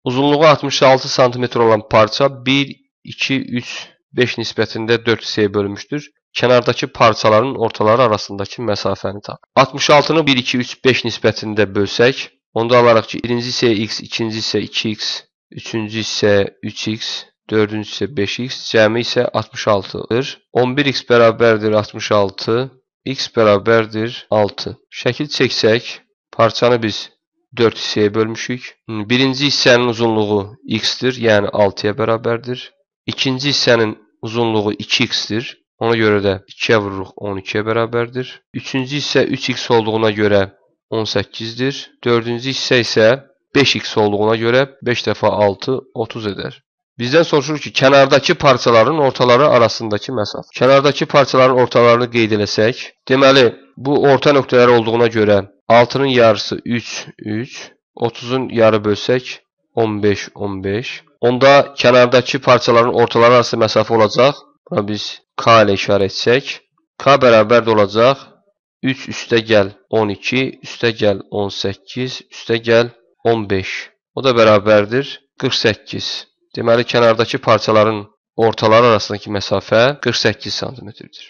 Uzunluğu 66 sm olan parça 1, 2, 3, 5 nisbətində 4 hissəyə bölünmüşdür. Kənardakı parçaların ortaları arasındakı məsafəni tap. 66-nı 1, 2, 3, 5 nisbətində bölsək, onda alaraq ki, birinci hissəyə x, ikinci hissə 2x, üçüncü hissə 3x, dördüncü hissə 5x, cəmi isə 66-dır. 11x bərabərdir 66, x bərabərdir 6. Şəkil çəksək, parçanı biz 4 hissəyə bölmüşük. Birinci hissənin uzunluğu x-dir, yəni 6-ya bərabərdir. İkinci hissənin uzunluğu 2x-dir. Ona görə də 2-yə vururuq 12-yə bərabərdir. Üçüncü hissə 3x olduğuna görə 18-dir. Dördüncü hissə isə 5x olduğuna görə 5 dəfə 6 30 edər. Bizdən soruşur ki, kənardakı parçaların ortaları arasındakı məsafə. Kənardakı parçaların ortalarını qeyd eləsək, deməli, bu orta nöqtələr olduğuna görə 6-nın yarısı 3, 3, 30-un yarı bölsək 15, 15. Onda kənardakı parçaların ortaları arası məsafə olacaq. Buna biz K ilə işarə etsək, K bərabər də olacaq 3 üstə gəl 12, üstə gəl 18, üstə gəl 15. O da bərabərdir 48. Deməli, kənardakı parçaların ortaları arasındakı məsafə 48 sm-dir.